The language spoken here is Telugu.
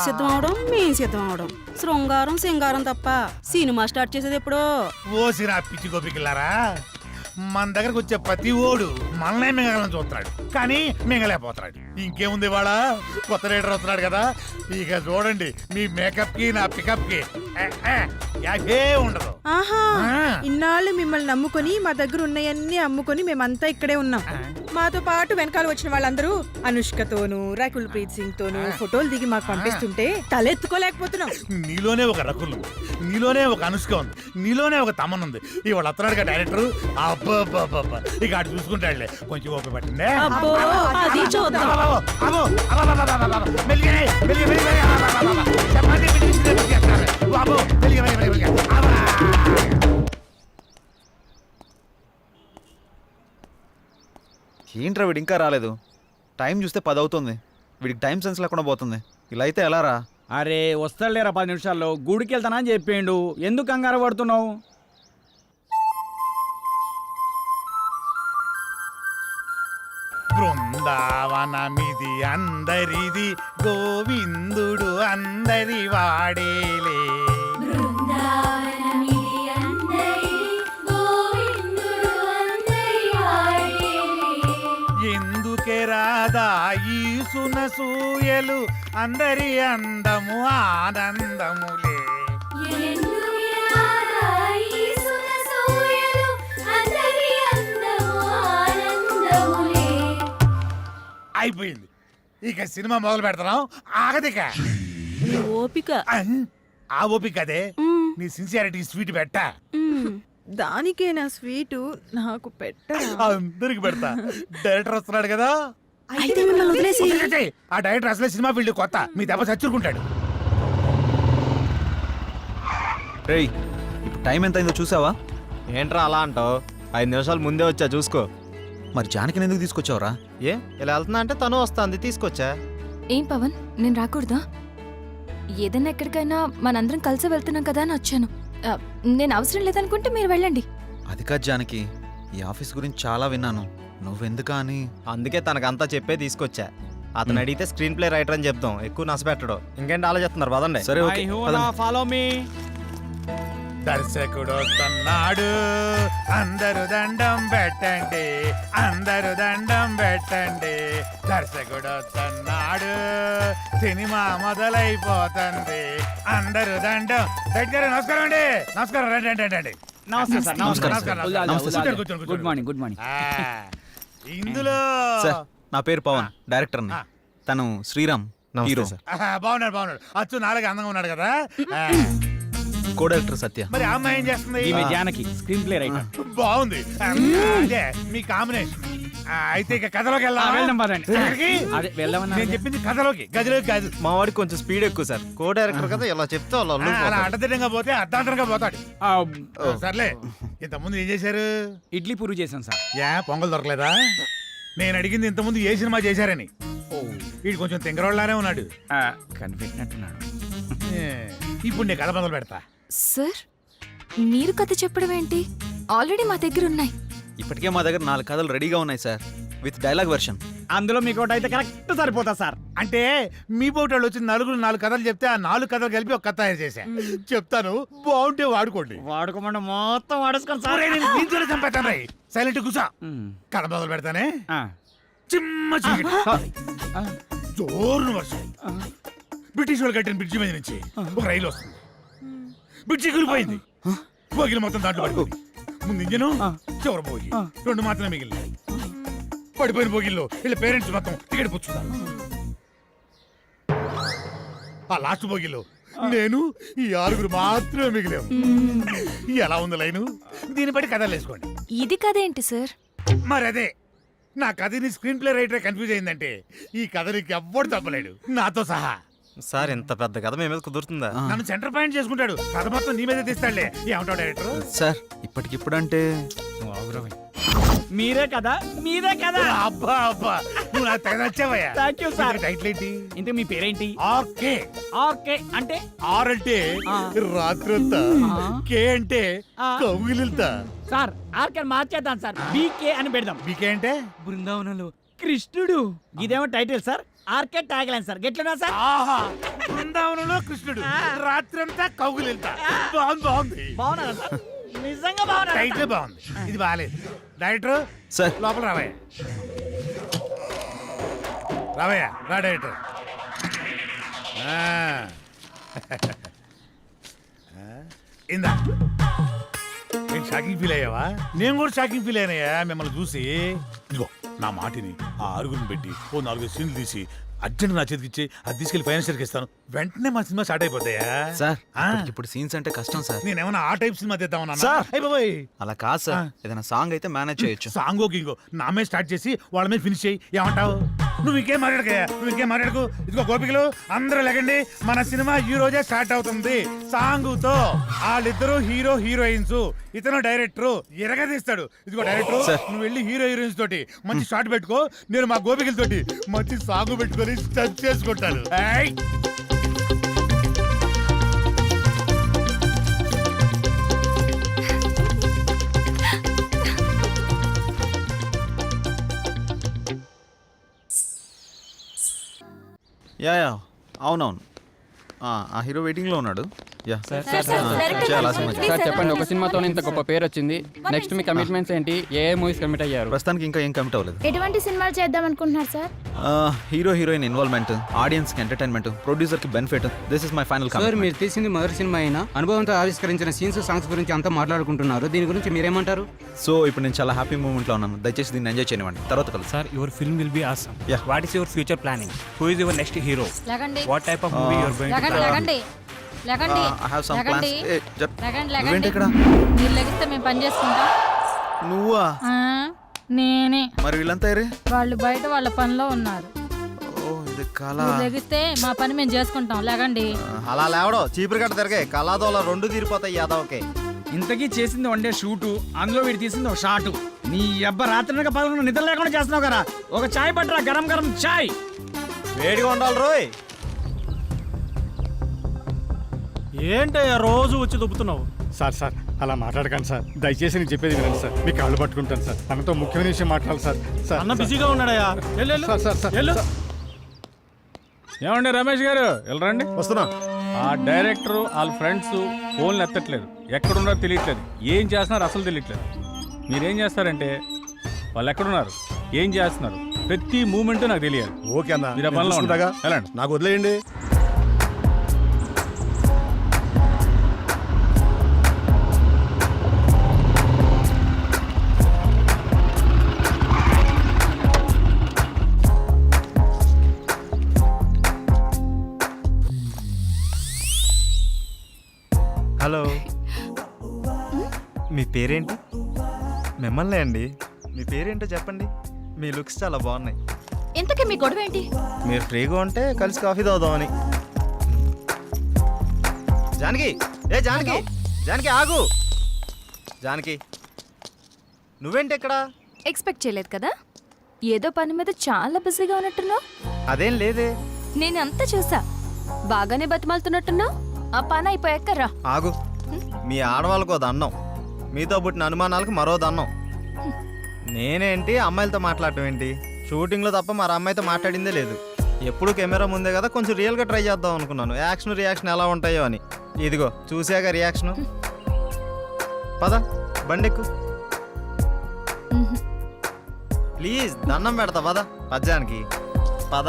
సిద్ధం అవడం మేం సిద్ధం అవడం శృంగారం సింగారం తప్ప సినిమా స్టార్ట్ చేసేది ఎప్పుడో. ఓసిరా పిచ్చి గోపికిల్లారా, మన దగ్గరకు వచ్చే ప్రతి ఓడు మనల్నే మింగలని చూస్తున్నాడు, కానీ మింగలేకపోతున్నాడు. ఇంకేముంది వాళ్ళ కొత్త రైడర్ వస్తున్నాడు కదా, ఇక చూడండి మీ మేకప్ కి నా పికప్ కి యాభే ఉండదు. ఆహా, ఇన్నాళ్ళు మిమ్మల్ని నమ్ముకొని మా దగ్గర ఉన్నాయన్నీ అమ్ముకొని మేమంతా ఇక్కడే ఉన్నాం. మాతో పాటు వెనకాల వచ్చిన వాళ్ళందరూ అనుష్కతోనూ రకుల్ ప్రీత్ సింగ్ తోనూ ఫోటోలు దిగి మాకు పంపిస్తుంటే తలెత్తుకోలేకపోతున్నాం. నీలోనే ఒక రకుల్ ఉంది, నీలోనే ఒక అనుష్క ఉంది, నీలోనే ఒక తమన్ ఉంది. ఇవాళ వస్తున్నాడు కదా డైరెక్టర్, అబ్బా ఇక అటు చూసుకుంటాడులే. కొంచెం ఓపిక పట్టిందే. అబ్బో అది చూద్దాం. ఏంట్రా వీడు ఇంకా రాలేదు? టైం చూస్తే 10 అవుతుంది. వీడికి టైం సెన్స్ లేకుండా పోతుంది. ఇలా అయితే ఎలా రా? అరే వస్తాడులేరా 10 నిమిషాల్లో. గుడికి వెళ్తానా అని చెప్పిండు, ఎందుకు కంగారు పడుతున్నావు? బృందావనమిది అందరిది, గోవిందుడు అందరి వాడేలే. ఎందుకే రాదా ఈ సునసూయలు, అందరి అందము ఆనందములే. అయిపోయింది, ఇక సినిమా మొదలు పెడతాం. ఆగదిక ఓపిక. ఆ ఓపిక అదే, నీ సిన్సియారిటీ స్వీట్ పెట్టా. దానికే నా స్వీటు నాకు పెట్టరా? అందరికి పెడతా. డైరెక్టర్ వస్తున్నాడు కదా, అయితే మిమ్మల్ని వదిలేసి వదిలేసేయ్. ఆ డైరెక్టర్ అసలే సినిమా ఫీల్డ్ కొత్త, మీ దెబ్బ చచ్చుకుంటాడు. రేయ్, ఇప్పుడు టైం ఎంత అయిందో చూసావా? ఏంట్రా అలా అంటావు? 5 నిమిషాలు ముందే వచ్చా, చూసుకో. మరి జానకిని ఎందుకు తీసుకొచ్చావురా? ఏ ఇలా వెళ్తున్నా అంటే తను వస్తుంది, తీసుకొచ్చా. ఏం పవన్, నేను రాకూడదా? ఏదైనా ఎక్కడికైనా మనందరం కలిసి వెళ్తున్నాం కదా అని వచ్చాను. నేను అవసరం లేదనుకుంటే మీరు వెళ్ళండి. అది కాదు జానకి, ఈ ఆఫీస్ గురించి చాలా విన్నాను. నువ్వెందుకా అని. అందుకే తనకంతా చెప్పే తీసుకొచ్చా. అతను అడిగితే స్క్రీన్ ప్లే రైటర్ అని చెప్తాం, ఎక్కువ నష్టపెట్టడు. ఇంకేంటి ఆలోచిస్తున్నారు? పదండి. సరే ఓకే, ఫాలో మీ. దర్శకుడు వస్తున్నాడు, అందరు దండం పెట్టండి, అందరు దండం పెట్టండి. దర్శకుడు వస్తున్నాడు, సినిమా మొదలైపోతుంది, అందరు దండం. దగ్గర నమస్కారం అండి. నమస్కారం, రండి రండి రండి. నమస్తే సార్. కూర్చోండి, కూర్చోండి, గుడ్ మార్నింగ్. Good morning. ఇందులో సార్, నా పేరు పవన్, డైరెక్టర్ని. తను శ్రీరామ్, హీరో. బాగున్నాడు బాగున్నాడు, అచ్చు నాలుగు అందంగా ఉన్నాడు కదా. కో డైరెక్టర్ సత్య. మరి ఆ అమ్మాయి ఏం చేస్తుంది? ఈమె జానకి, స్క్రీన్ ప్లే రైటర్. బాగుంది, అదే మీ కాంబినేషన్. అయితే ఇక కథలోకి వెళ్దాం పదండి. ఎక్కడికి? అదే వెళ్దామన్నా. నేను చెప్పింది కథలోకి, గదిలోకి కాదు. మా వాడికి కొంచెం స్పీడ్ ఎక్కువ సార్, కో డైరెక్టర్ కదా, ఇలా చెప్తే వాళ్ళు అలా అల్లుకుపోతారు. అడ్డదిడ్డంగా పోతే అర్ధాంతరంగా పోతాడు. సర్లే, ఇంతకుముందు ఏం చేశారు? ఇడ్లీ పూరి చేశాను సార్. పొంగల్ దొరకలేదా? నేను అడిగింది ఇంతకుముందు ఏ సినిమా చేశారని. వీడు కొంచెం తింగరోళ్ళలానే ఉన్నాడు. కనిపెట్టినట్టున్నాడు. ఇప్పుడు నేను కథ మొదలు పెడతా. సార్, మీరు కథ చెప్పడం ఏంటి? ఆల్రెడీ మా దగ్గర ఉన్నాయి. ఇప్పటికే మా దగ్గర 4 కథలు రెడీగా ఉన్నాయి సార్, విత్ డైలాగ్ వెర్షన్. అందులో మీకు ఒకటి అయితే కరెక్ట్ సరిపోతా సార్. అంటే మీ పోటీ వచ్చి 4 కథలు చెప్తే ఆ 4 కథలు కలిపి ఒక కథ తయారు చేశా. చెప్తాను, బాగుంటే వాడుకోండి. వాడుకోమంటే మొత్తం వాడేసుకోండి సార్. చంపేస్తాను. సైలెంట్ కూసా. కథ మొదలు పెడతానే. చిమ్మ చీకటి, జోరున వర్షం. బ్రిటిష్ వాళ్ళు కట్టిన బ్రిడ్జి మీద నుంచి ఒక రైలు వస్తుంది. బ్రిడ్జి కూలిపోయింది, బోగిలు మొత్తం దాంట్లో పడిపోయింది. ముందు ఇంజను, చివరి బోగి, 2 మాత్రమే మిగిలినాయి. పడిపోయిన బోగిల్లో వీళ్ళ పేరెంట్స్ మొత్తం టికెట్ పుచ్చుతారు. ఆ లాస్ట్ బోగిలో నేను, ఈ 6 మాత్రమే మిగిలాము. ఎలా ఉంది లైను? దీన్ని బట్టి కథలు వేసుకోండి. ఇది కథ ఏంటి సార్? మరి అదే, నా కథని స్క్రీన్ ప్లే రైటర్ కన్ఫ్యూజ్ అయిందంటే ఈ కథ నీకు ఎవ్వడు తప్పలేడు, నాతో సహా. సార్ ఇంత పెద్ద కథ మీ మీద కుదురుతుందా? నన్ను సెంటర్ పాయింట్ చేసుకుంటాడు, కథ మొత్తం నీ మీద తీస్తాడులే. ఏమంటావు డైరెక్టర్? సార్, ఇప్పటికిప్పుడంటే మీరే కదా, మీరే కదా. అబ్బా అబ్బా, నువ్వు నాకు తెగ నచ్చావయ్యా. Thank you sir. టైటిల్ ఏంటి? ఇంతకు మీ పేరేంటి? ఓకే. ఓకే అంటే? ఆర్ అంటే రాత్రంతా, కే అంటే కౌగిలింతా. సార్ ఆర్కే మార్చేద్దాం సార్, బీకే అని పెడదాం. బీకే అంటే బృందావనంలో కృష్ణుడు. ఇదేమో title sir, RK tagline sir గెట్లున్నా సార్ ఆహా బృందావనంలో కృష్ణుడు రాత్రంతా కౌగులింత బాగుంది బాగున్నారా సార్ నిజంగా బాగున్నా టైటిల్ బాగుంది ఇది బాగాలేదు డైరెక్టర్ సార్ లోపల రావయ్య రా డైరెక్టర్ ఇందా నేను షాకింగ్ ఫీల్ అయ్యావా నేను కూడా షాకింగ్ ఫీల్ అయినాయా మిమ్మల్ని చూసి ఇదిగో నా మాటిని ఆ ఆరుగురిని పెట్టి ఓ 4 సీన్లు తీసి అర్జెంట్ నా చేతికి ఇచ్చి అది తీసుకెళ్లి ఫైనాన్షియల్కి ఇస్తాను వెంటనే మా సినిమా స్టార్ట్ అయిపోతాయా సార్ ఆ. ఇప్పుడు సీన్స్ అంటే కష్టం సార్. నేనేమన్నా ఆ టైప్ సినిమా తీద్దామన్నా సార్. అయిపోయి అలా కాదు సార్, ఏదైనా సాంగ్ అయితే మేనేజ్ చేయొచ్చు. సాంగో గింగో నా మీద స్టార్ట్ చేసి వాళ్ళ మీద ఫినిష్ చేయి ఏమంటావు నువ్వు ఇంకేం మాట్లాడకయ్యా నువ్వు ఇంకేం మాట్లాడకు ఇదిగో గోపికలు అందరూ లేకండి మన సినిమా ఈ రోజే స్టార్ట్ అవుతుంది సాంగుతో వాళ్ళిద్దరూ హీరో హీరోయిన్స్ ఇతను డైరెక్టర్ ఎరగదీస్తాడు ఇదిగో డైరెక్టర్ నువ్వు వెళ్ళి హీరో హీరోయిన్స్ తోటి మంచి షాట్ పెట్టుకో నేను మా గోపికలతోటి మంచి సాంగు పెట్టుకొని స్టచ్ చేసుకుంటాను ఏయ్! యా అవునవును ఆ హీరో వెయిటింగ్ లో ఉన్నాడు. యా చేయాలా సినిమా సార్ చెప్పండి, ఒక సినిమాతో ఇంత గొప్ప పేరు వచ్చింది. నెక్స్ట్ మీ కమిట్మెంట్స్ ఏంటి? ఏ మూవీస్ కమిట్ అయ్యారు? ప్రస్తుతానికి ఇంకా ఏం కమిట్ అవ్వలేదు. ఎటువంటి సినిమాలు చేద్దాం అనుకుంటున్నారు sir? Hero heroine involvement, audience కి ఎంటర్టైన్మెంట్, ప్రొడ్యూసర్ కి benefit. This is my final sir commitment. మీరు తీసింది మొదటి సినిమా అయినా అనుభవంతో ఆవిష్కరించిన సీన్స్ సాంగ్స్ గురించి అంతా మాట్లాడుకుంటున్నారు. దీని గురించి మీరేమంటారు? సో ఇప్పుడు నేను చాలా హ్యాపీ మూమెంట్ లో ఉన్నాను. దయచేసి దీన్ని ఎంజాయ్ చేయనివ్వండి. తర్వాత కలుసు. Sir, your film will be awesome. Yeah. What is your future planning? Who is your next hero? లగండి What type of movie you are going to plan? లగండి లగండి ఐ హావ్ సమ్ ప్లాన్స్. లగండి నువ్వేంటి లగండి ఇక్కడ? మీరు లెగిస్తే మేము పని చేసుకుంటాం. నువ్వా? నేనే. మరి వీళ్ళంతా ఏరే? వాళ్ళు బయట వాళ్ళ పనిలో ఉన్నారు. ఓ ఇది కళ. మీరు లెగిస్తే మా పని మేము చేసుకుంటాం. లగండి. అలా లేవడం చీపురు గట్ట తిరగే కళాదోళ 2 తీరిపోతాయి యాదవ్కే. ఇంతకీ చేసింది 1 డే షూటు, అందులో వీడు తీసింది ఒక షాటు. నీ అబ్బ రాత్రి పదకొండు నిద్ర లేకుండా చేస్తున్నావు కదా. ఒక చాయ్ పట్టరా, గరం గరం చాయ్. వేడిగా ఉండాలి రోయ్. ఏంటయ్యా రోజు వచ్చి దుబ్బుతున్నావు? సార్ అలా మాట్లాడకండి సార్. దయచేసి నేను చెప్పేది వినండి సార్. మీ కాళ్ళు పట్టుకుంటాను సార్. తనతో ముఖ్యమైన విషయం మాట్లాడాలి సార్. అన్న బిజీగా ఉన్నాడయ్యా. సార్ ఏమండి రమేష్ గారు వెళ్ళరండి. వస్తున్నా. ఆ డైరెక్టర్ వాళ్ళ ఫ్రెండ్స్ ఫోన్లు ఎత్తట్లేదు, ఎక్కడున్నారో తెలియట్లేదు, ఏం చేస్తున్నారు అసలు తెలియట్లేదు. మీరేం చేస్తారంటే వాళ్ళు ఎక్కడున్నారు, ఏం చేస్తున్నారు, ప్రతి మూమెంట్ నాకు తెలియాలి. ఓకే అన్న, మీరు ఆ పనిలో నేను ఉండండి. చూసుకుంటాగా. వెళ్ళండి. నాకు వదిలేయండి. హలో, మీ పేరేంటి? మిమ్మల్ని అండి. మీ పేరేంటో చెప్పండి. మీ లుక్స్ చాలా బాగున్నాయి. ఇంతకీ మీ గొడవ ఏంటి? మీరు ఫ్రీగా ఉంటే కలిసి కాఫీ తాగుదామని. జానకి, ఏ జానకి, జానకి ఆగు. జానకి, నువ్వేంటి ఇక్కడ? ఎక్స్పెక్ట్ చేయలేదు కదా. ఏదో పని మీద చాలా బిజీగా ఉన్నట్టున్నావు. అదేం లేదే. నేను అంతా చూసా. బాగానే బతిమాలుతున్నట్టున్నావు. ఆ పని అయిపోయాక రా. ఆగు. మీ ఆడవాళ్ళకు ఓ దండం, మీతో పుట్టిన అనుమానాలకు మరో దండం. నేనేంటి అమ్మాయిలతో మాట్లాడటం ఏంటి? షూటింగ్లో తప్ప మరి అమ్మాయితో మాట్లాడిందే లేదు. ఎప్పుడు కెమెరా ముందే కదా, కొంచెం రియల్గా ట్రై చేద్దాం అనుకున్నాను. యాక్షన్ రియాక్షన్ ఎలా ఉంటాయో అని. ఇదిగో చూసాక రియాక్షను. పద బండెక్కు ప్లీజ్, దండం పెడతా పద. పద్యానికి పద.